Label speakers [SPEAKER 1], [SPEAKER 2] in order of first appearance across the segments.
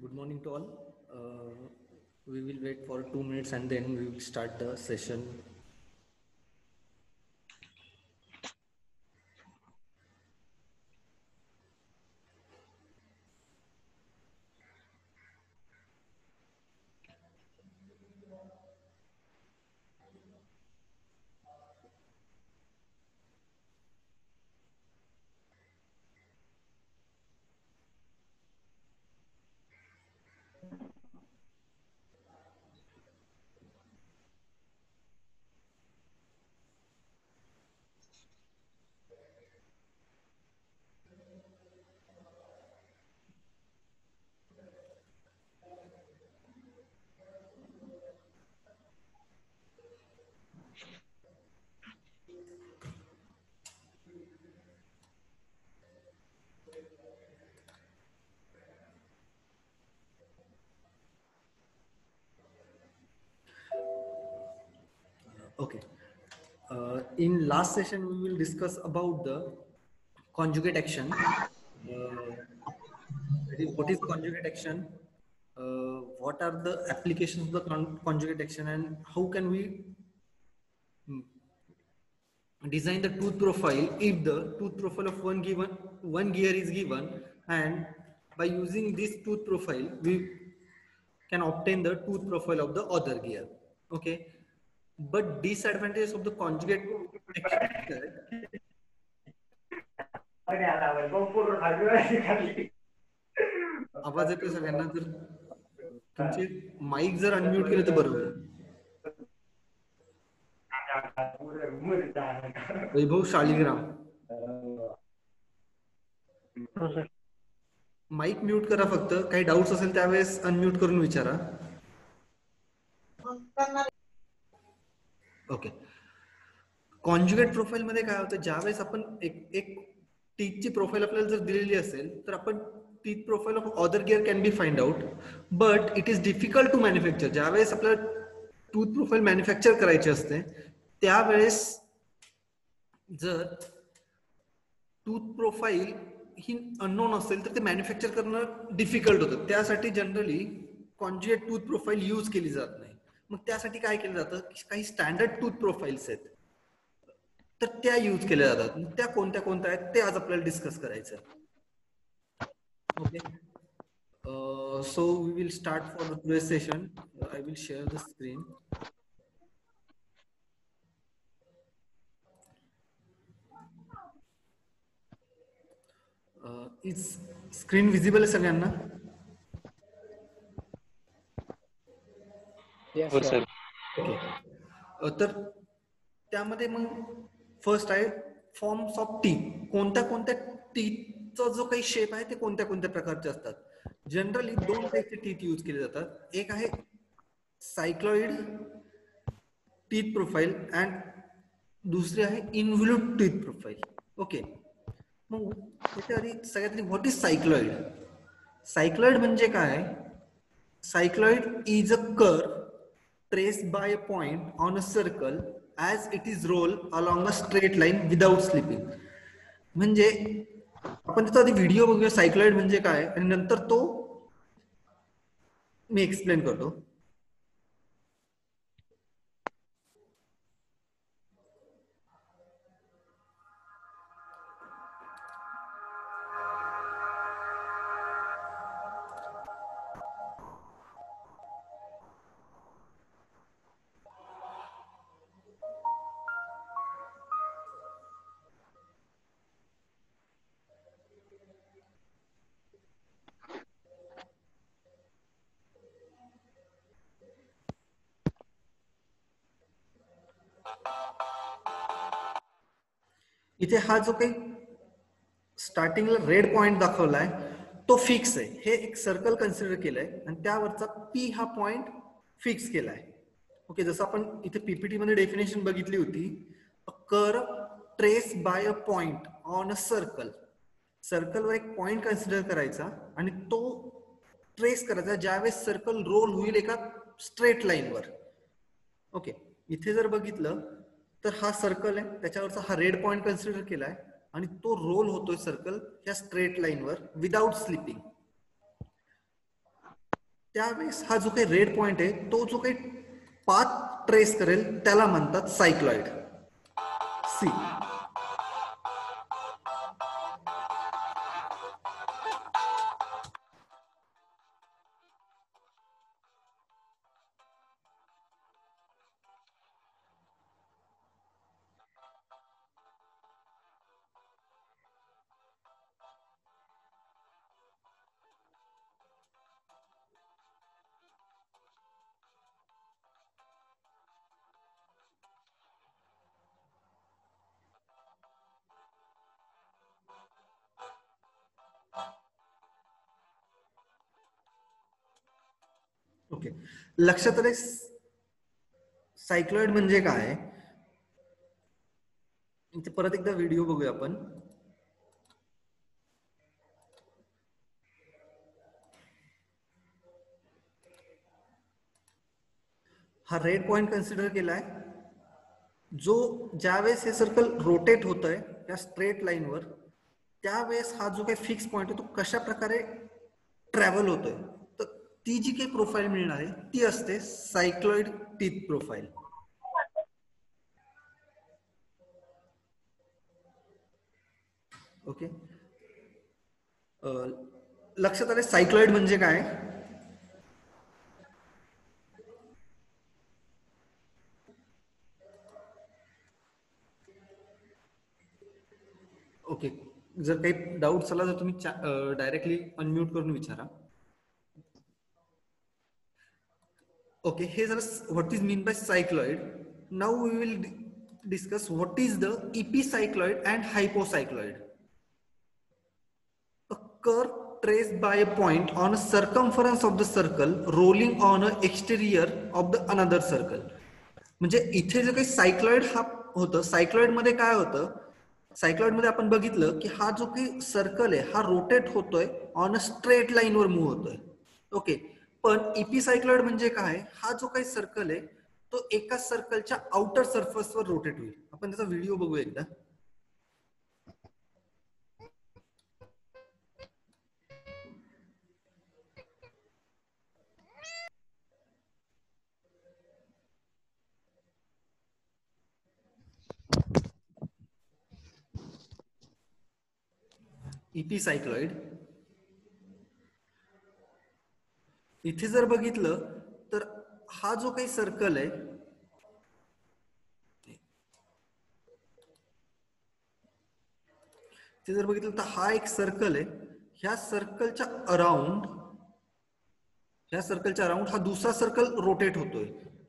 [SPEAKER 1] Good morning to all. We will wait for 2 minutes and then we will start the session. Okay. In last session, we will discuss about the conjugate action. What is conjugate action? What are the applications of the conjugate action, and how can we design the tooth profile if the tooth profile of one gear is given, and by using this tooth profile we can obtain the tooth profile of the other gear. Okay, but disadvantages of the conjugate action is that आवाज येतोय सगळ्यांना? जर तुमचे mic जर unmute केले तर बरं होईल. वैभव शालिग्राम, माईक म्यूट करा. फक्त काही डाऊट्स असेल त्यावेळेस अनम्यूट करून विचारा. ओके. कॉन्जुगेट प्रोफाईल मध्ये काय होतं, ज्यावेळेस आपण एक टीथची प्रोफाईल आपल्याला जर दिलेली असेल तर आपण teeth profile of other gear can be find out, but it is difficult to manufacture. ज्यावेळेस आपल्याला टूथ प्रोफाईल मॅन्युफॅक्चर करायची असते त्यावेळेस जर टूथ प्रोफाईल ही अननोन असेल तर ते मॅन्युफॅक्चर करणं डिफिकल्ट होतं. त्यासाठी generally conjugate tooth profile use केली जात नाही. मग त्यासाठी काय केलं जातं, काही स्टँडर्ड टूथ प्रोफाईल्स आहेत तर त्या यूज केल्या जातात. त्या कोणत्या कोणत्या आहेत ते आज आपल्याला डिस्कस करायचं. Okay, so we will start for the today session. I will share the screen. Is screen visible आहे सगळ्यांना?
[SPEAKER 2] हो सर.
[SPEAKER 1] ओके, तर त्यामध्ये मग फर्स्ट आहे फॉर्म्स ऑफ टीथ. कोणत्या कोणत्या टीथचा जो काही शेप आहे ते कोणत्या कोणत्या प्रकारचे असतात. जनरली दोन टाईपचे टीथ यूज केले जातात. एक आहे सायक्लॉइड टीथ प्रोफाईल अँड दुसरी आहे इन्व्हॉल्यूट टीथ प्रोफाईल. ओके, मग त्याच्या आधी सगळ्यात व्हॉट इज सायक्लॉइड? सायक्लॉइड म्हणजे काय? Cycloid is a curve traced by a point on a circle as it is rolled along a straight line without slipping. म्हणजे आपण त्याचा आधी व्हिडिओ बघूया सायक्लॉइड म्हणजे काय आणि नंतर तो मी एक्सप्लेन करतो. इथे हा जो काही स्टार्टिंगला रेड पॉइंट दाखवलाय तो फिक्स आहे. हे एक सर्कल कन्सिडर केलंय आणि त्यावरचा पी हा पॉइंट फिक्स केलाय. ओके, जसं आपण इथे पीपीटी मध्ये डेफिनेशन बघितली होती, a curve trace by a point on a circle. सर्कलवर एक पॉइंट कन्सिडर करायचा आणि तो ट्रेस करायचा ज्यावेळेस सर्कल रोल होईल एका स्ट्रेट लाईनवर. ओके, इथे जर बघितलं तर हा सर्कल आहे, त्याच्यावरचा हा रेड पॉइंट कन्सिडर केलाय आणि तो रोल होतोय सर्कल या स्ट्रेट लाईनवर विदाउट स्लिपिंग. त्यावेळेस हा जो काही रेड पॉइंट आहे तो जो काही पाथ ट्रेस करेल त्याला म्हणतात सायक्लॉइड. सी ओके, लक्षात आले. सायक्लॉइड म्हणजे काय, इथे परत एकदा व्हिडिओ बघूया आपण. हा रेड पॉइंट कन्सिडर केलाय, जो ज्यावेळेस हे सर्कल रोटेट होत आहे या स्ट्रेट लाईनवर, त्यावेळेस हा जो काही फिक्स पॉइंट आहे तो कशा प्रकारे ट्रॅव्हल होतोय, तर ती जी काही प्रोफाईल मिळणार आहे ती असते सायक्लॉइड टीथ प्रोफाईल. ओके, लक्षात आले सायक्लॉइड म्हणजे काय. ओके, जर काही डाऊट आला तर तुम्ही डायरेक्टली अनम्यूट करून विचारा. ओके, हे जरा what is mean by cycloid. Now we will discuss what is the epicycloid and hypocycloid. A curve traced by a point on a circumference of the circle rolling on an exterior of the another circle. म्हणजे इथे जे काही cycloid हा होतं, cycloid मध्ये काय होतं, cycloid मध्ये आपण बघितलं की हा जो काही सर्कल आहे हा रोटेट होतोय ऑन अ स्ट्रेट लाईन वर मूव्ह होतोय. ओके, पण इपिसायक्लॉइड म्हणजे काय, हा जो काही सर्कल आहे तो एका सर्कलच्या आउटर सरफेसवर रोटेट होईल. आपण त्याचा व्हिडिओ बघूया एकदा. इपिसायक्लॉइड इथे जर बघितलं तर हा जो काही सर्कल आहे, ते जर बघितलं तर हा एक सर्कल आहे. ह्या सर्कलच्या अराउंड हा दुसरा सर्कल रोटेट होतोय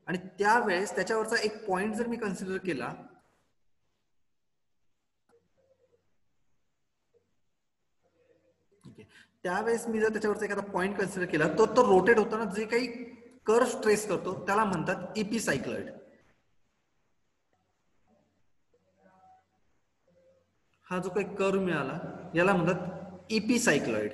[SPEAKER 1] आणि त्यावेळेस त्याच्यावरचा एक पॉइंट जर मी कन्सिडर केला, त्यावेळेस मी जर त्याच्यावरचा एखादा पॉइंट कन्सिडर केला तर तो रोटेट होताना जे काही कर्व ट्रेस करतो त्याला म्हणतात इपिसायक्लॉइड. हा जो काही कर्व मिळाला याला म्हणतात इपिसायक्लॉइड.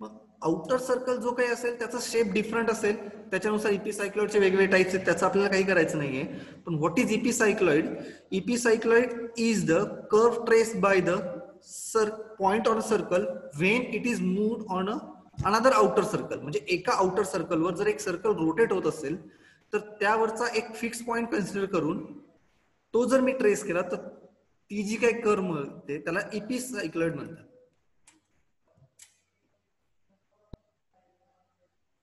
[SPEAKER 1] मग आउटर सर्कल जो काही असेल त्याचा शेप डिफरंट असेल, त्याच्यानुसार इपिसायक्लॉइडचे वेगवेगळे टाइप्स आहेत, त्याचं आपल्याला काही करायचं नाहीये. पण what is epicycloid. Epicycloid is the curve trace by the point on a circle when it is moved on a another outer circle. म्हणजे एका आउटर सर्कलवर जर एक सर्कल रोटेट होत असेल तर त्यावरचा एक फिक्स पॉइंट कन्सिडर करून तो जर मी ट्रेस केला तर ती जी काही कर्व मिळते त्याला इपिसायक्लॉइड म्हणतात.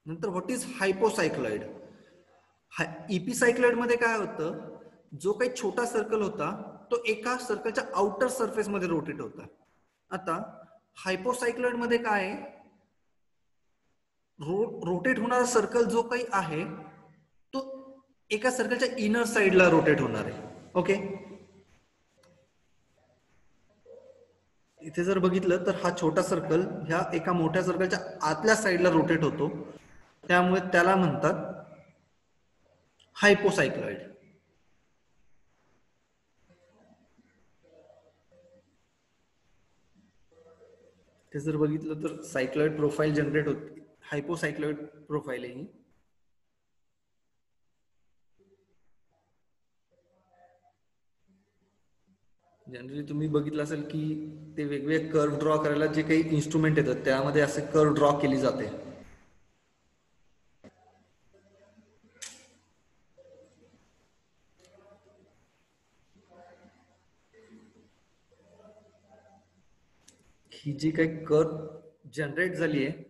[SPEAKER 1] नंतर व्हॉट इज हायपोसायक्लॉइड. इपिसायक्लॉइड मध्ये काय होतं, जो काही छोटा सर्कल होता तो एका सर्कलच्या आउटर सरफेस मध्ये रोटेट होता. आता हायपोसायक्लॉइड मध्ये काय, रोटेट होणारा सर्कल जो काही आहे तो एका सर्कलच्या इनर साइडला रोटेट होणार आहे. ओके, इथे जर बघितलं तर हा छोटा सर्कल ह्या एका मोठ्या सर्कलच्या आतल्या साइडला रोटेट होतो, त्यामुळे त्याला म्हणतात हायपोसायक्लॉइड. ते जर बघितलं तर सायक्लॉइड प्रोफाईल जनरेट होते, हायपोसायक्लॉइड प्रोफाईल आहे ही. जनरली तुम्ही बघितलं असेल की ते वेगवेगळे कर्व ड्रॉ करायला जे काही इन्स्ट्रुमेंट येतात त्यामध्ये असे कर्व ड्रॉ केली जाते. ही जी काही कर्व जनरेट झाली आहे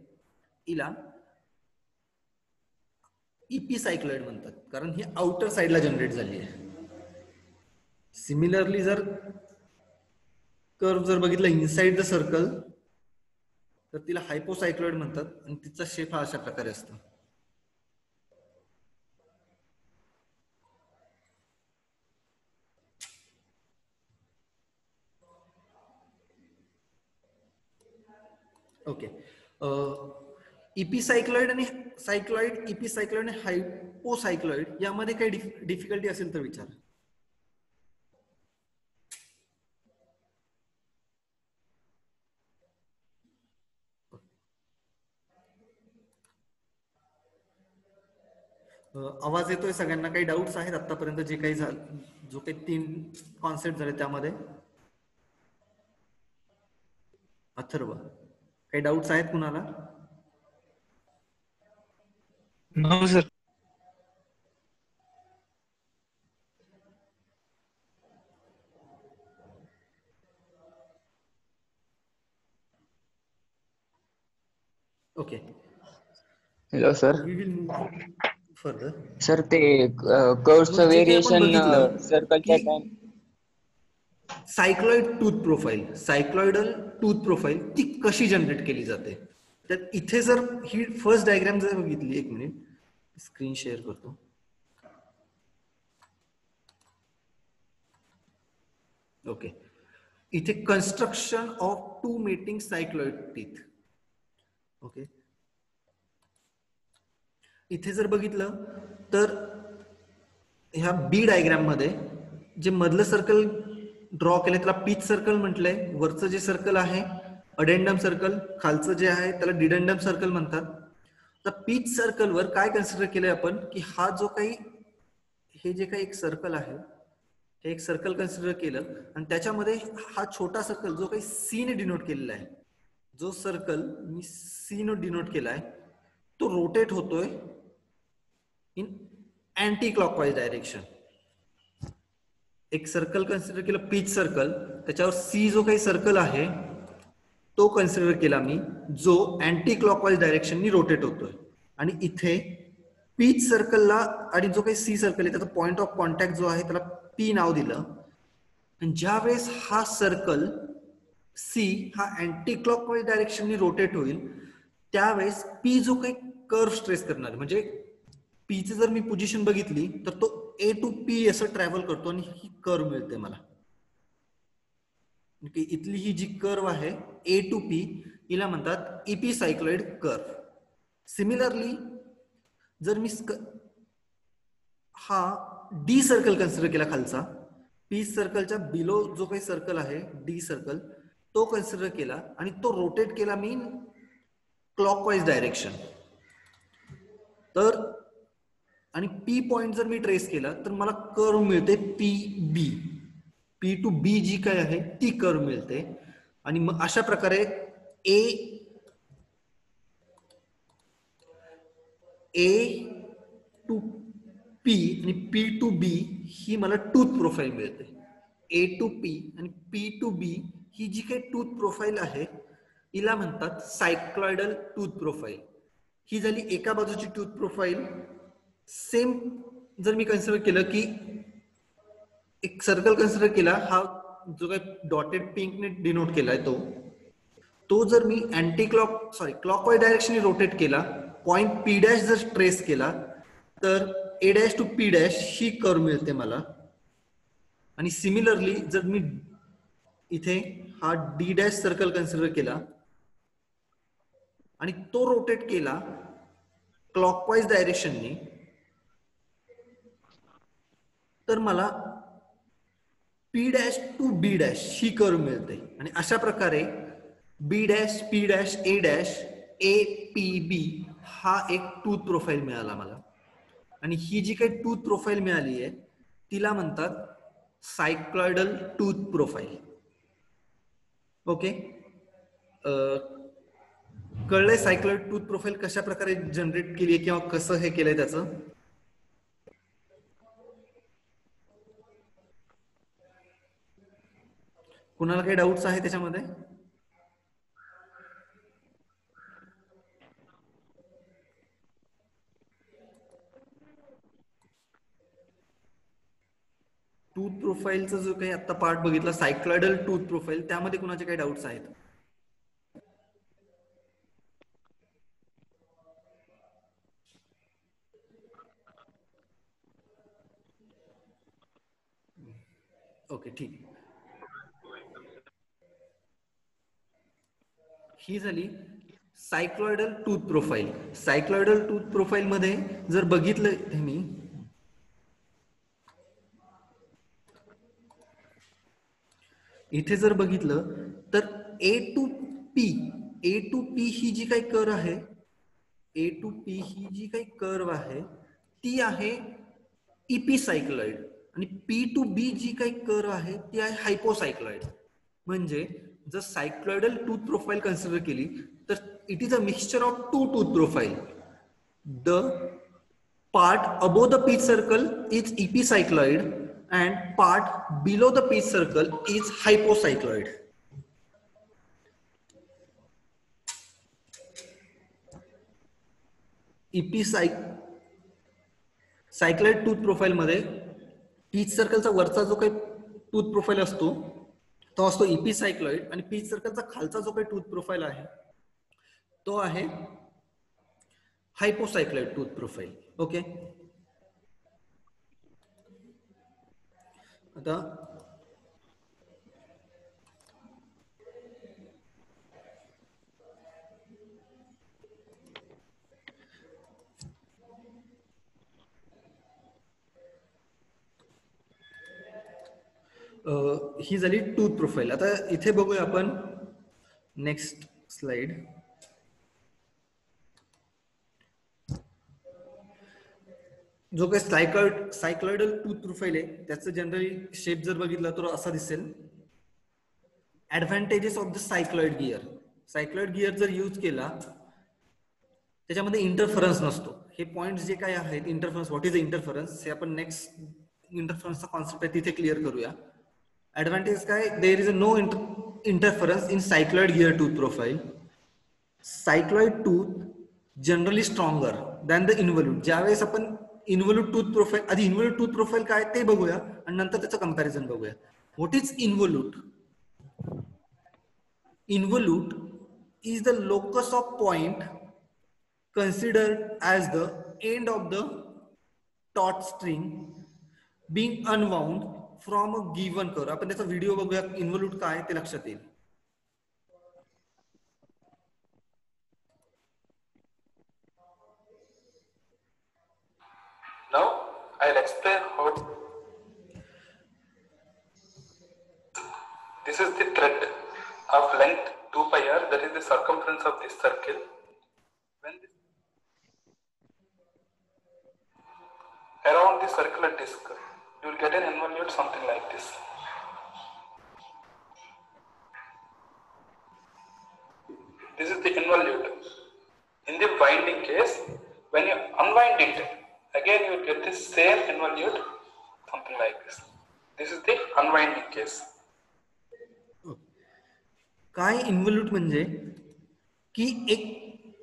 [SPEAKER 1] हिला इपी सायक्लॉइड म्हणतात, कारण ही आउटर साइडला जनरेट झाली आहे. सिमिलरली जर कर्व जर बघितलं इनसाइड द सर्कल तर तिला हायपोसायक्लॉइड म्हणतात आणि तिचा शेप हा अशा प्रकारे असतो. ओके. इपिसायक्लॉइड आणि सायक्लॉइड, इपिसायक्लॉइड आणि हायपोसायक्लॉइड यामध्ये काही डिफिकल्टी असेल तर विचार. आवाज येतोय सगळ्यांना? काही डाऊट्स आहेत आतापर्यंत जे काही जो काही 3 कॉन्सेप्ट झाले त्यामध्ये? अथर्व, काही डाऊट्स आहेत कुणाला?
[SPEAKER 2] No sir.
[SPEAKER 1] Okay.
[SPEAKER 3] Hello sir.
[SPEAKER 1] We will move further.
[SPEAKER 3] Sir ते कर्वचं व्हेरिएशन सर्कलच्या time
[SPEAKER 1] cycloid tooth profile, cycloidal tooth profile ती कशी जनरेट केली जाते? तर इथे जर ही फर्स्ट डायग्राम जर बघितली, एक मिनिट स्क्रीन शेअर करतो. ओके. इथे construction of 2 mating cycloid teeth. Okay. इथे जर बघितलं तर ह्या बी डायग्राम मध्ये जे मधलं सर्कल ड्रॉ केलंय त्याला पीच सर्कल म्हटलंय. वरचं जे सर्कल आहे अडेंडम सर्कल, खालचं जे आहे त्याला डिडेंडम सर्कल म्हणतात. तर पीच सर्कलवर काय कन्सिडर केलंय आपण की हा जो काही हे जे काही एक सर्कल आहे हे एक सर्कल कन्सिडर केलं आणि त्याच्यामध्ये हा छोटा सर्कल जो काही सी ने डिनोट केलेला आहे, जो सर्कल मी सी ने डिनोट केलाय तो रोटेट होतोय इन अँटी क्लॉकवाइज डायरेक्शन. एक सर्कल कन्सिडर केलं पीच सर्कल, त्याच्यावर सी जो काही सर्कल आहे तो कन्सिडर केला मी जो अँटी क्लॉकवाइज डायरेक्शननी रोटेट होतोय. आणि इथे पीच सर्कलला आणि जो काही सी सर्कल आहे त्याचा पॉइंट ऑफ कॉन्टॅक्ट जो आहे त्याला पी नाव दिलं. आणि ज्या वेळेस हा सर्कल सी हा अँटी क्लॉकवाइज डायरेक्शननी रोटेट होईल त्यावेळेस पी जो काही कर्व ट्रेस करणार, म्हणजे पीची जर मी पोझिशन बघितली तर तो ए टू पी असं ट्रॅव्हल करतो आणि ही कर्व मिळते मला. इथली ही जी कर्व आहे ए टू पी हिला म्हणतात इपिसायक्लॉइड कर्व. सिमिलरली जर मी हा डी सर्कल कन्सिडर केला खालचा, पी सर्कलच्या बिलो जो काही सर्कल आहे डी सर्कल तो कन्सिडर केला आणि तो रोटेट केला मी क्लॉकवाइज डायरेक्शन. तर आणि पी पॉइंट जर मी ट्रेस केला तर मला कर्व मिळते P B. P to be जी काय आहे ती कर्व मिळते. आणि मग अशा प्रकारे ए टू पी आणि पी टू बी ही मला टूथ प्रोफाईल मिळते. ए टू पी आणि पी टू बी ही जी काही टूथ प्रोफाईल आहे हिला म्हणतात सायक्लॉइडल टूथ प्रोफाईल. ही झाली एका बाजूची टूथ प्रोफाईल. सेम जर मी कन्सिडर केलं की एक सर्कल कन्सिडर केला, हा जो काही डॉटेड पिंकने डिनोट केलाय तो जर मी अँटी क्लॉकवाइज डायरेक्शन रोटेट केला, पॉइंट पी डॅश जर ट्रेस केला तर A dash to P dash ही कर्व मिळते मला. आणि सिमिलरली जर मी इथे हा डी डॅश सर्कल कन्सिडर केला आणि तो रोटेट केला क्लॉकवाइज डायरेक्शननी तर मला P dash to B dash ही कर्व मिळते. आणि अशा प्रकारे B dash P dash A P B हा एक टूथ प्रोफाईल मिळाला मला. आणि ही जी काही टूथ प्रोफाईल मिळाली आहे तिला म्हणतात सायक्लॉइडल टूथ प्रोफाईल. ओके, कळलंय सायक्लॉइड टूथ प्रोफाईल कशा प्रकारे जनरेट केली आहे किंवा कसं हे केलंय त्याचं? कुणाला काही डाऊट्स आहे त्याच्यामध्ये? टूथ प्रोफाईलचा जो काही आता पार्ट बघितला सायक्लॉइडल टूथ प्रोफाईल, त्यामध्ये कुणाचे काही डाऊट्स आहेत? ओके, ठीक. ही झाली सायक्लॉइडल tooth profile. Cycloidal tooth profile मध्ये जर बघितलं मी, इथे जर बघितलं तर ए टू पी ही जी काही कर्व आहे, ए टू पी ही जी काही कर्व आहे ती आहे इपिसायक्लॉइड, आणि पी टू बी जी काही कर्व आहे ती आहे हायपोसायक्लॉइड. म्हणजे जर सायक्लॉइडल टूथ प्रोफाईल कन्सिडर केली तर it is a mixture of two tooth profile. The part above the pitch circle is epicycloid and part below the pitch circle is hypocycloid. Cycloid tooth profile मध्ये peach सर्कलचा वरचा जो काही tooth profile असतो तो असतो इपिसायक्लॉइड, आणि पीच सर्कलचा खालचा जो काही टूथ प्रोफाईल आहे तो आहे हायपोसायक्लॉइड टूथ प्रोफाईल. ओके, आता ही झाली टूथ प्रोफाईल. आता इथे बघूया आपण नेक्स्ट स्लाइड. जो काही सायक्लॉइडल टूथ प्रोफाईल आहे त्याचं जनरली शेप जर बघितला तर असा दिसेल. Advantages of the cycloid gear. Cycloid gear जर यूज केला त्याच्यामध्ये इंटरफरन्स नसतो. हे पॉइंट जे काय आहेत interference, what is the interference, हे आपण नेक्स्ट इंटरफरन्सचा कॉन्सेप्ट आहे तिथे क्लिअर करूया. ऍडव्हान्टेज काय, there is a no interference in cycloid gear tooth profile. Cycloid tooth generally stronger than the involute. ज्यावेळेस आपण इन्व्हॉल्यूट टूथ प्रोफाईल, आधी इन्व्हॉल्यूट टूथ प्रोफाईल काय ते बघूया आणि नंतर त्याचं कंपॅरिझन बघूया. What is involute? Involute is the locus of point considered as the end of the taut string being unwound from a given curve. आपण त्याचा व्हिडिओ बघूया, इन्व्हॉल्यूट काय ते लक्षात येईल.
[SPEAKER 4] Now I'll explain how. This is the thread of length 2 pi r, that is the circumference of this circle. When this around the circular disc, you will get an involute something like this. This is the involute. In the winding case, when you unwind it, again you will get the same involute, something like this. This is the unwinding case.
[SPEAKER 1] काय इन्व्हॉल्यूट म्हणजे की एक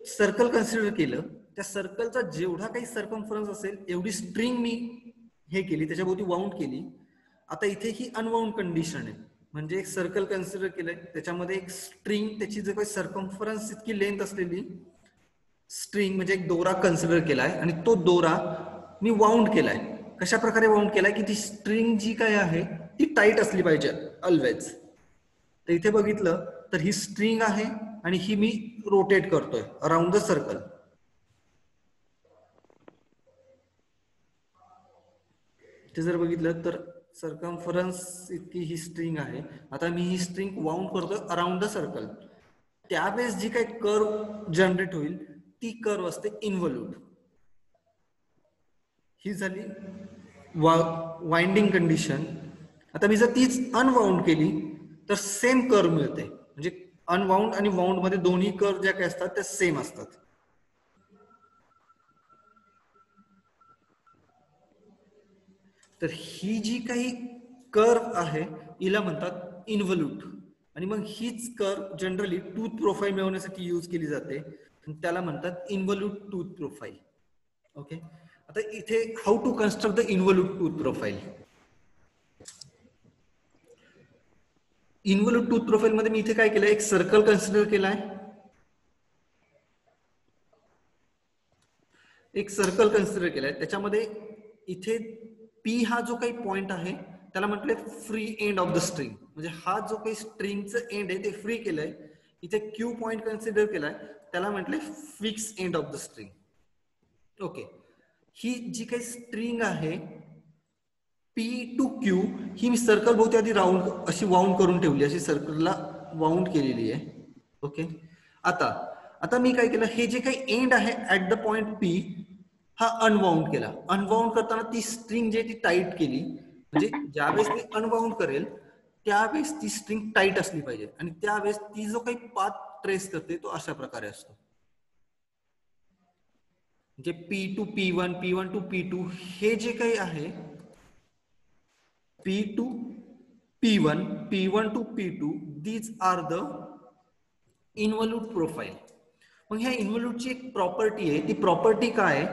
[SPEAKER 1] circle consider केलं, त्या सर्कलचा जेवढा काही circumference असेल एवढी स्ट्रिंग मी हे केली, त्याच्याभोवती वाउंड केली. आता इथे ही अनवाउंड कंडिशन आहे, म्हणजे एक सर्कल कन्सिडर केलंय त्याच्यामध्ये एक स्ट्रिंग, त्याची जो काही सर्कम्फरन्स इतकी लेंथ असलेली स्ट्रिंग म्हणजे एक दोरा कन्सिडर केलाय, आणि तो दोरा मी वाउंड केलाय. कशा प्रकारे वाउंड केलाय की ती स्ट्रिंग जी काय आहे ती टाईट असली पाहिजे ऑलवेज. तर इथे बघितलं तर ही स्ट्रिंग आहे आणि ही मी रोटेट करतोय अराउंड द सर्कल. इथे जर बघितलं तर सर्कम्फरन्स इतकी ही स्ट्रिंग आहे. आता मी ही स्ट्रिंग वाउंड करतोय अराउंड द सर्कल. त्यावेळेस जी काही कर्व जनरेट होईल ती कर्व असते इन्व्हॉल्यूट. ही झाली वाइंडिंग कंडिशन. आता मी जर तीच अनवाउंड केली तर सेम कर्व मिळते, म्हणजे अनवाउंड आणि वाउंड मध्ये दोन्ही कर्व ज्या काही असतात त्या सेम असतात. तर ही जी काही कर्व आहे हिला म्हणतात इन्व्हल्यूट, आणि मग हीच कर्व जनरली टूथ प्रोफाईल मिळवण्यासाठी यूज केली जाते, त्याला म्हणतात इन्व्हल्यूट टूथ प्रोफाईल. ओके, आता इथे how to construct the involute tooth profile. Involute tooth profile मध्ये मी इथे काय केलंय, एक सर्कल कन्सिडर केलाय, एक सर्कल कन्सिडर केलाय. त्याच्यामध्ये इथे पी हा जो काही पॉइंट आहे त्याला म्हटलंय free end of the string, म्हणजे हा जो काही स्ट्रिंगचं एंड आहे ते फ्री केलंय. इथे क्यू पॉइंट कन्सिडर केलाय, त्याला म्हटलंय fix end of the string. Okay, ही जी काही स्ट्रिंग आहे पी टू क्यू ही मी सर्कल भोवती आधी राऊंड अशी वाउंड करून ठेवली, अशी सर्कलला वाउंड केलेली आहे. ओके, आता मी काय केलं, हे जे काही एंड आहे ऍट द पॉइंट पी हा अनवाउंड केला. अनवाउंड करताना ती स्ट्रिंग जी ती टाईट केली, म्हणजे ज्यावेळेस मी अनवाउंड करेल त्यावेळेस ती स्ट्रिंग टाईट असली पाहिजे, आणि त्यावेळेस ती जो काही पाथ ट्रेस करते तो अशा प्रकारे असतो. म्हणजे P to P1, P1 to P2 हे जे काही आहे P to P1, P1 to P2 these are the involute profile. मग ह्या इन्व्हल्यूटची एक प्रॉपर्टी आहे, ती प्रॉपर्टी काय आहे,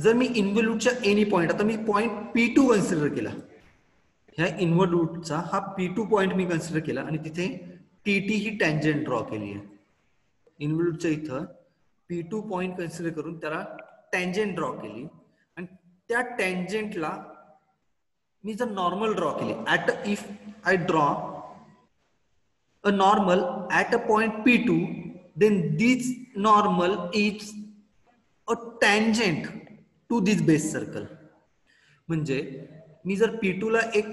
[SPEAKER 1] जर मी इन्व्हल्यूटच्या एनी पॉइंट, आता मी पॉइंट P2 कन्सिडर केला, ह्या इन्व्हल्यूटचा हा P2 पॉइंट मी कन्सिडर केला आणि तिथे TT ही टँजंट ड्रॉ केली आहे. इन्व्हल्यूटच्या इथं P2 पॉइंट कन्सिडर करून त्याला टँजंट ड्रॉ केली, आणि त्या टँजंटला मी जर नॉर्मल ड्रॉ केली, if I draw a normal at a point P2, then this normal is a tangent to this base circle. म्हणजे मी जर P2 ला एक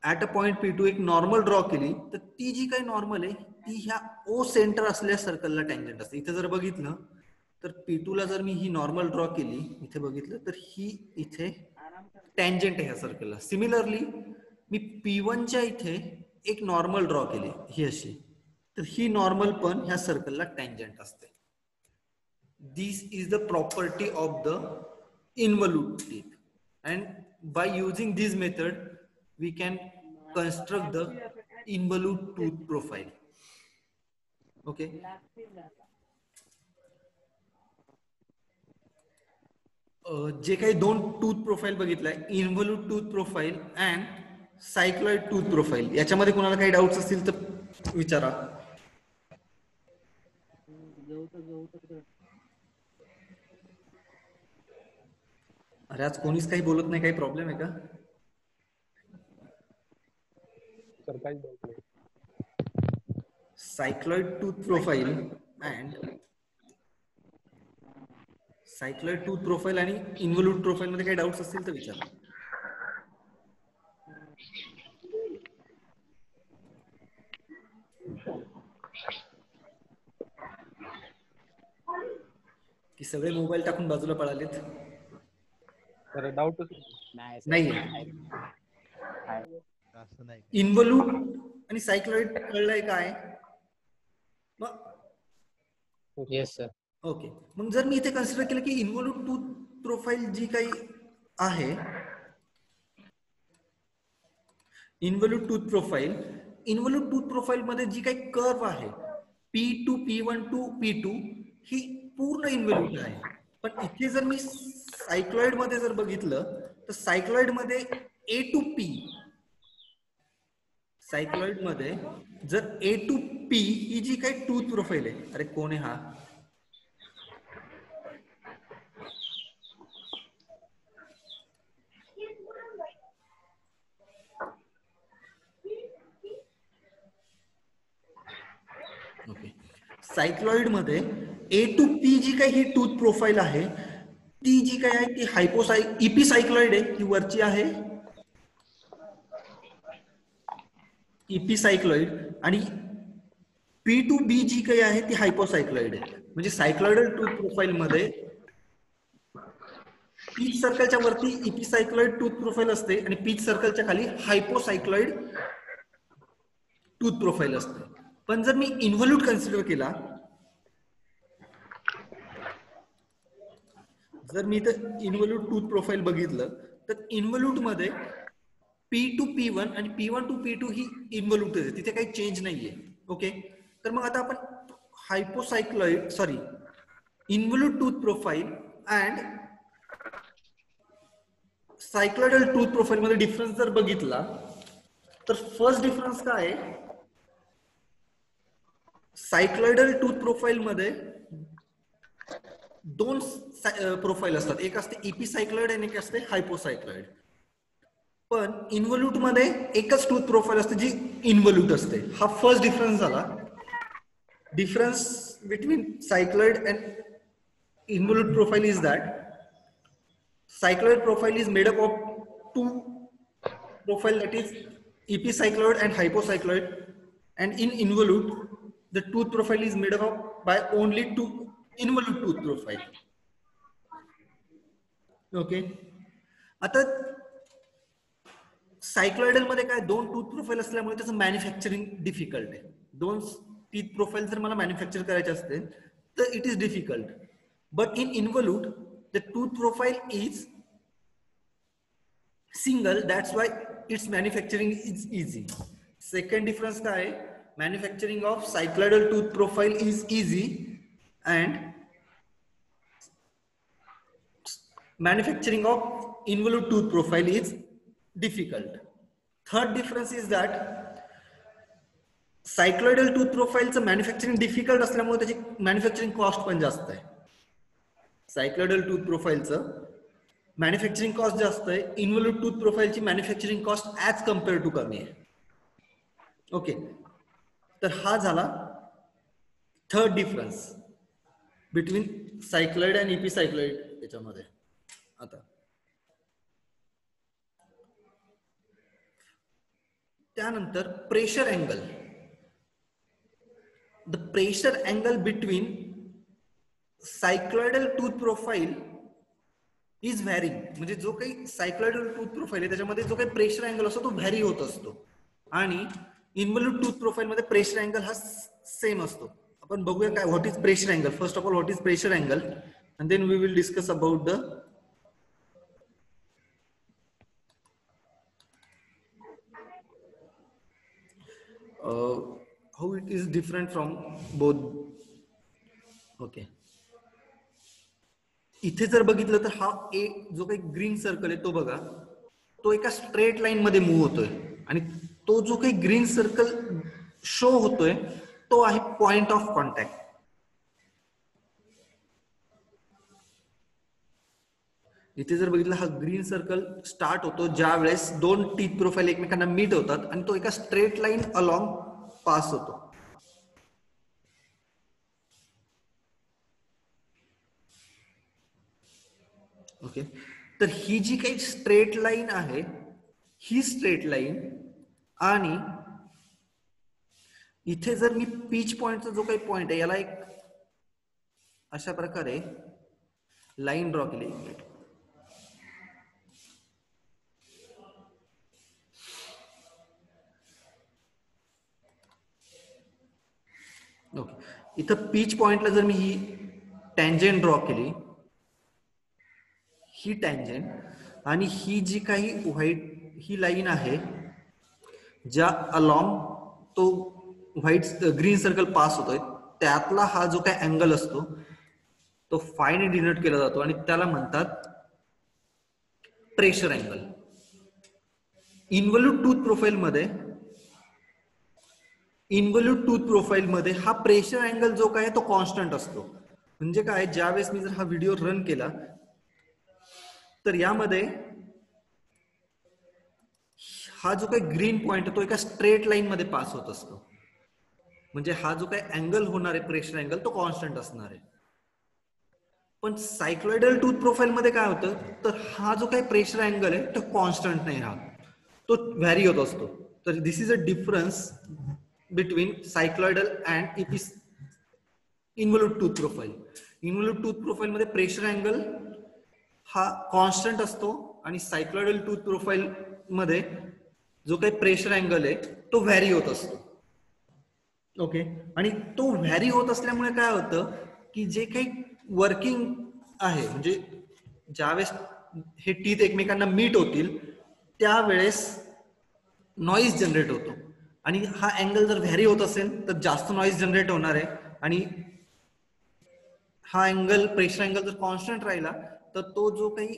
[SPEAKER 1] ऍट अ पॉइंट P2 एक नॉर्मल ड्रॉ केली तर ती जी काही नॉर्मल आहे ती ह्या O सेंटर असलेल्या सर्कलला टँजंट असते. इथे जर बघितलं तर P2 ला जर मी ही नॉर्मल ड्रॉ केली, इथे बघितलं तर ही इथे टँजंट आहे ह्या सर्कलला. सिमिलरली मी P1 च्या इथे एक नॉर्मल ड्रॉ केली ही अशी, तर ही नॉर्मल पण ह्या सर्कलला टँजंट असते. This is the property of the involute teeth, and by using this method we can construct the involute tooth profile. Okay, जे काही दोन टूथ प्रोफाईल बघितलाय, involute tooth profile and cycloid tooth profile, याच्यामध्ये कोणाला काही doubts असतील तर विचारा. अरे आज कोणीच काही बोलत नाही, काही प्रॉब्लेम आहे का? सायक्लॉइड टूथ प्रोफाईल आणि इन्व्हल्यूट प्रोफाईल मध्ये काही डाऊट्स असतील तर विचारा. की सगळे मोबाईल टाकून बाजूला पळालेत?
[SPEAKER 5] डाऊट
[SPEAKER 1] नाही. इन्व्हल्यूट आणि सायक्लॉइड कळलंय काय?
[SPEAKER 3] Yes sir.
[SPEAKER 1] ओके, मग जर मी इथे कन्सिडर केलं की इन्व्हल्यूट टूथ प्रोफाईल जी काही आहे, इन्व्हल्यूट टूथ प्रोफाईल मध्ये जी काही कर्व आहे P to P1 to P2 ही पूर्ण इन्व्हल्यूट आहे. पण इथे जर मी सायक्लॉइड मध्ये जर बघितलं तर सायक्लॉइड मध्ये A टू P, सायक्लॉइड मध्ये जर A टू P ही जी काही टूथ प्रोफाईल आहे, अरे कोण आहे हा? ओके, सायक्लॉइड मध्ये A टू P जी काही ही टूथ प्रोफाईल आहे ती जी काही आहे ती इपी सायक्लॉइड आहे, ती वरची आहे इपी सायक्लॉइड, आणि P टू B जी काही आहे ती हायपोसायक्लॉइड आहे. म्हणजे सायक्लॉइडल टूथ प्रोफाईल मध्ये पीच सर्कलच्या वरती इपिसायक्लॉइड टूथ प्रोफाईल असते आणि पीच सर्कलच्या खाली हायपोसायक्लॉइड टूथ प्रोफाईल असते. पण जर मी इन्व्हॉल्यूट कन्सिडर केला, जर मी इथं इन्व्हॉल्यूट टूथ प्रोफाईल बघितलं तर इन्व्हॉल्यूट मध्ये P2P1 आणि P1 to P2 ही इन्व्हॉल्यूट आहे, तिथे काही चेंज नाहीये. ओके, तर मग आता आपण hypocycloid involute tooth profile and cycloidal tooth profile मध्ये डिफरन्स जर बघितला तर फर्स्ट डिफरन्स काय आहे, सायक्लॉइडल टूथ प्रोफाईल मध्ये दोन प्रोफाईल असतात, एक असते इपिसायक्लॉइड आणि एक असते हायपोसायक्लॉइड. पण इन्व्हॉल्यूट मध्ये एकच टूथ प्रोफाईल असते जी इन्व्हॉल्यूट असते. हा फर्स्ट डिफरन्स झाला. Difference between cycloid and involute profile is that cycloid profile is made up of two profile, that is epicycloid and hypocycloid, and in involute the tooth profile is made up of by only two involute tooth profile. Okay, आता सायक्लॉइडल मध्ये काय दोन tooth profile असल्यामुळे त्याचं manufacturing difficult आहे. दोन teeth profile जर मला मॅन्युफॅक्चर करायचे असते तर it is difficult. But in involute the tooth profile is single, that's why its manufacturing is easy. Second difference का है, manufacturing of cycloidal tooth profile is easy and manufacturing of involute tooth profile is difficult. Third difference is that cycloidal tooth profile चं manufacturing difficult असल्यामुळे त्याची manufacturing cost पण जास्त आहे. Cycloidal tooth प्रोफाईलचं manufacturing cost जास्त आहे, इन्व्हॉल्यूट टूथ प्रोफाईलची manufacturing cost as compare to कमी आहे. ओके, तर हा झाला third difference between cycloid and epicycloid याच्यामध्ये. आता त्यानंतर pressure angle, the pressure angle between cycloidal tooth profile is varying. म्हणजे जो काही सायक्लॉइडल टूथ प्रोफाईल आहे त्याच्यामध्ये जो काही प्रेशर अँगल असतो तो व्हॅरी होत असतो आणि इन्व्हॉल्यूट टूथ प्रोफाईल मध्ये प्रेशर अँगल हा सेम असतो. आपण बघूया काय what is pressure angle. First of all what is pressure angle and then we will discuss about the how it is different from both. Okay, इथे जर बघितलं तर हा जो काही ग्रीन सर्कल आहे तो बघा, तो एका स्ट्रेट लाईन मध्ये मूव्ह होतोय आणि तो जो काही ग्रीन सर्कल शो होतोय तो आहे पॉइंट ऑफ कॉन्टॅक्ट. इथे जर बघितलं हा ग्रीन सर्कल स्टार्ट होतो ज्या वेळेस दोन टीथ प्रोफाईल एकमेकांना मीट होतात आणि तो एका स्ट्रेट लाईन अलॉंग पास होतो. ओके, तर ही जी काही स्ट्रेट लाईन आहे ही स्ट्रेट लाईन आणि इथे जर मी पीच पॉइंटचा जो काही पॉइंट आहे याला एक अशा प्रकारे लाईन ड्रॉ केली. ओके, इथं पीच पॉइंटला जर मी ही टँजेंट ड्रॉ केली, ही टँजेंट आणि ही जी काही व्हाईट ही लाईन आहे ज्या अलॉंग तो व्हाईट ग्रीन सर्कल पास होतोय त्यातला हा जो काही अँगल असतो तो फायने डिनोट केला जातो आणि त्याला म्हणतात प्रेशर अँगल. इन्व्हॉल्यूट टूथ प्रोफाईल मध्ये हा प्रेशर अँगल जो काय तो कॉन्स्टंट असतो. म्हणजे काय, ज्यावेळेस मी जर हा व्हिडिओ रन केला तर यामध्ये हा जो काही ग्रीन पॉइंट तो एका स्ट्रेट लाईन मध्ये पास होत असतो. म्हणजे हा जो काही अँगल होणार आहे प्रेशर अँगल तो कॉन्स्टंट असणार आहे. पण सायक्लॉइडल टूथ प्रोफाईल मध्ये काय होतं तर हा जो काही प्रेशर अँगल आहे तो कॉन्स्टंट नाही राहत, तो व्हॅरी होत असतो. तर this is a difference between cycloidal and involute tooth profile. Involute tooth profile मध्ये प्रेशर अँगल हा कॉन्स्टंट असतो आणि सायक्लॉइडल टूथ प्रोफाईल मध्ये जो काही प्रेशर अँगल आहे तो व्हॅरी होत असतो. ओके, आणि तो व्हॅरी होत असल्यामुळे काय होतं की जे काही वर्किंग आहे म्हणजे ज्यावेळेस हे टीथ एकमेकांना मीट होतील त्यावेळेस नॉईज जनरेट होतो. आणि हा अँगल जर व्हॅरी होत असेल तर जास्त नॉईज जनरेट होणार आहे आणि हा अँगल प्रेशर अँगल जर कॉन्स्टंट राहिला तर तो जो काही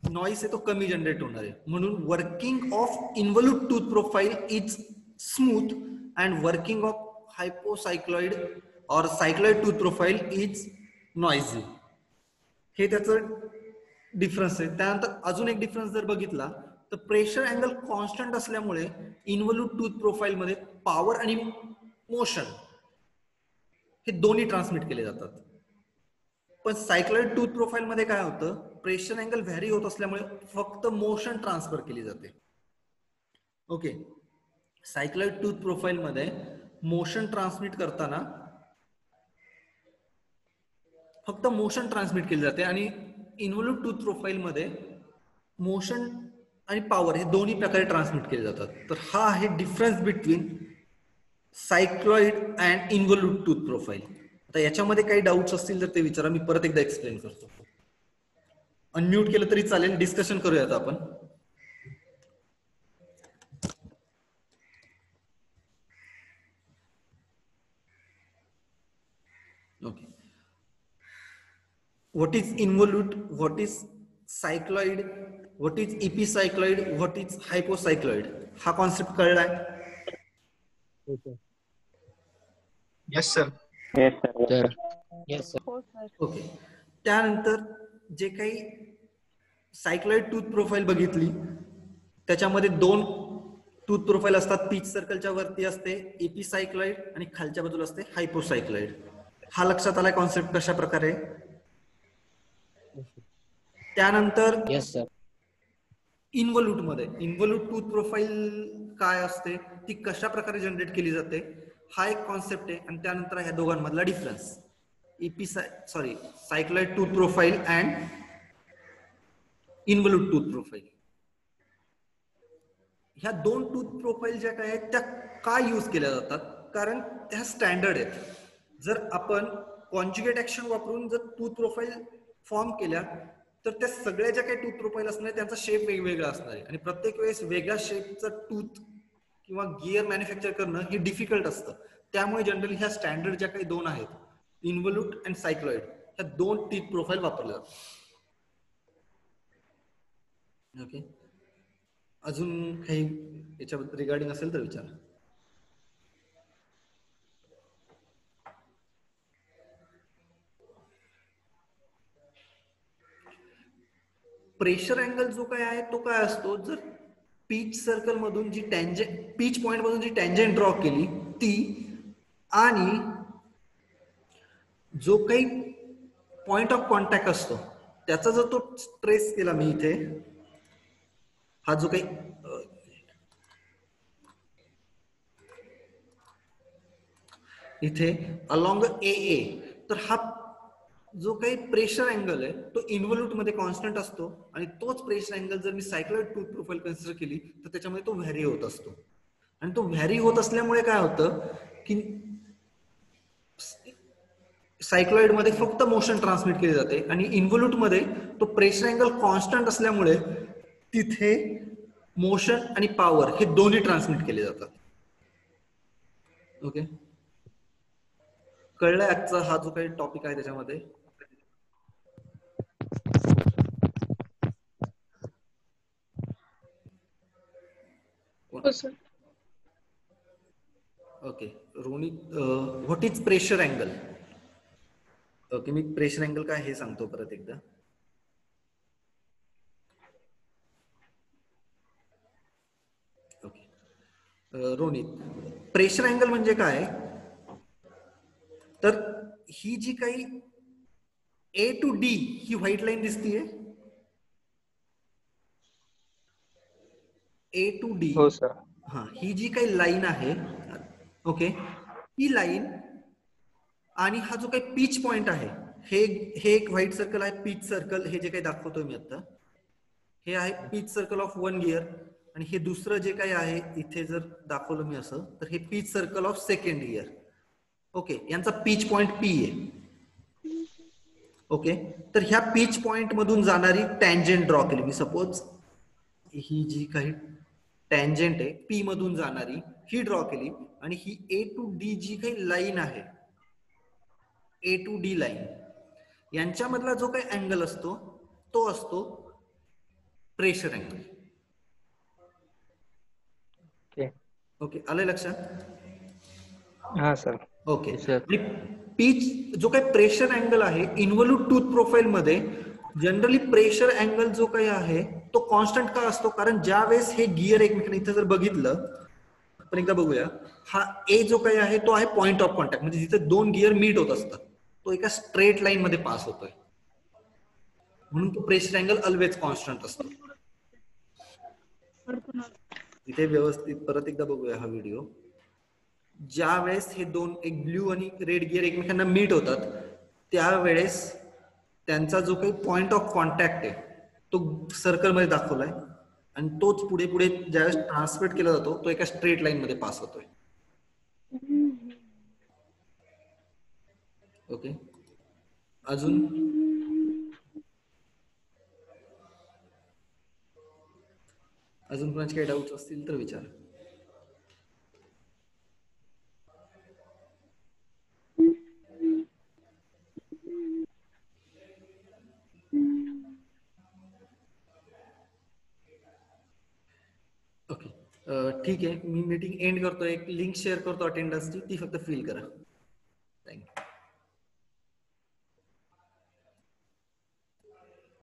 [SPEAKER 1] नॉईज आहे तो कमी जनरेट होणार आहे. म्हणून working of involute tooth profile is smooth and working of hypocycloid और cycloid tooth profile is noisy. हे त्याचं डिफरन्स आहे. त्यानंतर अजून एक डिफरन्स जर बघितला तर प्रेशर अँगल कॉन्स्टंट असल्यामुळे इन्व्हल्यूट टूथ प्रोफाईल मध्ये पॉवर आणि मोशन हे दोन्ही ट्रान्समिट केले जातात. पण सायक्लॉइड टूथ प्रोफाईल मध्ये काय होतं, प्रेशर अँगल व्हॅरी होत असल्यामुळे फक्त मोशन ट्रान्सफर केली जाते. ओके, सायक्लॉइड टूथ प्रोफाईल मध्ये मोशन ट्रान्समिट करताना फक्त मोशन ट्रान्समिट केली जाते आणि इन्व्हल्यूट टूथ प्रोफाईल मध्ये मोशन आणि पॉवर हे दोन्ही प्रकारे ट्रान्समिट केले जातात. तर हा आहे difference between cycloid and involute tooth profile. आता याच्यामध्ये काही डाऊट्स असतील तर ते विचारा, मी परत एकदा एक्सप्लेन करतो. अनम्यूट केलं तरी चालेल, डिस्कशन करूयात आपण. Okay, what is involute, what is cycloid, what is epicycloid, what is hypocycloid, हा कॉन्सेप्ट कळलाय?
[SPEAKER 2] Yes, sir.
[SPEAKER 3] Yes, sir.
[SPEAKER 1] Okay, त्यानंतर जे काही सायक्लॉइड टूथ प्रोफाईल बघितली त्याच्यामध्ये दोन टूथ प्रोफाईल असतात. पीच सर्कलच्या वरती असते एपिसायक्लॉइड आणि खालच्या बाजूला असते हायपोसायक्लॉइड. हा लक्षात आलाय कॉन्सेप्ट कशा प्रकारे? त्यानंतर
[SPEAKER 3] Yes, sir.
[SPEAKER 1] इन्व्हल्यूट मध्ये इन्व्हल्यूट टूथ प्रोफाईल काय असते, ती कशा प्रकारे जनरेट केली जाते, हा एक कॉन्सेप्ट आहे. आणि त्यानंतर ह्या दोघांमधला difference cycloid tooth profile and involute tooth profile. ह्या दोन टूथ प्रोफाईल ज्या काय आहेत त्या का यूज केल्या जातात, कारण त्या स्टँडर्ड आहेत. जर आपण कॉन्ज्युगेट ऍक्शन वापरून जर टूथ प्रोफाईल फॉर्म केल्या तर त्या सगळ्या ज्या काही टूथ प्रोफाईल असणार त्यांचा शेप वेगवेगळा असणार आहे आणि प्रत्येक वेळेस वेगळ्या शेपचा टूथ किंवा गिअर मॅन्युफॅक्चर करणं हे डिफिकल्ट असतं. त्यामुळे जनरली ह्या स्टँडर्ड ज्या काही दोन आहेत इन्व्हल्यूट अँड सायक्लॉइड, ह्या दोन टीथ प्रोफाईल वापरल्या जातात. ओके, अजून काही याच्याबद्दल रिगार्डिंग असेल तर विचारा. प्रेशर अँगल जो काय आहे तो काय असतो, जर पीच सर्कल मधून जी टँजेंट, पीच पॉइंट मधून जी टँजेंट ड्रॉ केली ती आणि जो काही पॉइंट ऑफ कॉन्टॅक्ट असतो त्याचा जर तो ट्रेस केला मी इथे, हा जो काही इथे अलॉंग ए, तर हा जो काही प्रेशर अँगल आहे तो इन्व्हल्यूट मध्ये कॉन्स्टंट असतो आणि तोच प्रेशर अँगल जर मी सायक्लॉइड टूथ प्रोफाईल कन्सिडर केली तर त्याच्यामध्ये तो व्हॅरी होत असतो. आणि तो व्हॅरी होत असल्यामुळे काय होतं की सायक्लॉइड मध्ये फक्त मोशन ट्रान्समिट केले जाते आणि इन्व्हल्यूट मध्ये तो प्रेशर अँगल कॉन्स्टंट असल्यामुळे तिथे मोशन आणि पॉवर हे दोन्ही ट्रान्समिट केले जातात. ओके, कळलाय आजचा हा जो काही टॉपिक आहे त्याच्यामध्ये? Okay, Ronit, what is pressure angle? Okay, me pressure angle काय हे सांगतो परत एकदा. ओके, रोनित, प्रेशर अँगल म्हणजे काय, तर ही जी काही ए टू डी ही व्हाईट लाईन दिसतीये, ए टू डी,
[SPEAKER 2] हो सर.
[SPEAKER 1] हा, ही जी काही लाईन आहे, ओके, ही लाईन आणि हा जो काही पीच पॉइंट आहे हे हे एक व्हाईट सर्कल आहे, पीच सर्कल. हे जे काही दाखवतोय मी आता, हे आहे पीच सर्कल ऑफ 1 गिअर. आणि हे दुसरं जे काही आहे इथे जर दाखवलं मी असं, तर हे pitch circle of 2nd gear. Okay, यांचा पीच पॉइंट पी आहे. ओके, तर ह्या पीच पॉइंट मधून जाणारी टँजेंट ड्रॉ केली मी. सपोज ही जी काही टँजेंट आहे पी मधून जाणारी, ही ड्रॉ केली. आणि ही ए टू डी जी काही लाईन आहे, ए टू डी लाईन, यांच्यामधला जो काही अँगल असतो तो असतो प्रेशर अँगल. ओके, आलंय लक्षात?
[SPEAKER 3] हा सर.
[SPEAKER 1] Okay,
[SPEAKER 3] sir.
[SPEAKER 1] पीच जो काही प्रेशर अँगल आहे इन्व्हॉल्यूट टूथ प्रोफाईल मध्ये, जनरली प्रेशर अँगल जो काही आहे तो कॉन्स्टंट का असतो? कारण ज्या वेळेस हे गिअर एकमेकांना, इथं जर बघितलं आपण एकदा बघूया, हा ए जो काही आहे तो आहे पॉइंट ऑफ कॉन्टॅक्ट, म्हणजे जिथे 2 गिअर मीट होत असतात, तो एका स्ट्रेट लाईन मध्ये पास होतोय, म्हणून तो प्रेशर अँगल ऑलवेज कॉन्स्टंट असतो. इथे व्यवस्थित परत एकदा बघूया हा व्हिडिओ. ज्या वेळेस हे दोन, एक ब्ल्यू आणि रेड गिअर एकमेकांना मीट होतात, त्यावेळेस त्यांचा जो काही पॉइंट ऑफ कॉन्टॅक्ट आहे तो सर्कल मध्ये दाखवलाय, आणि तोच पुढे पुढे ज्यावेळेस ट्रान्समिट केला जातो तो एका स्ट्रेट लाईन मध्ये पास होतोय. ओके, अजून कोणाचे काही डाऊट्स असतील तर विचारा. ओके, ठीक आहे, मी मीटिंग एंड करतो. एक लिंक शेअर करतो अटेंडन्सची, ती फक्त फिल करा.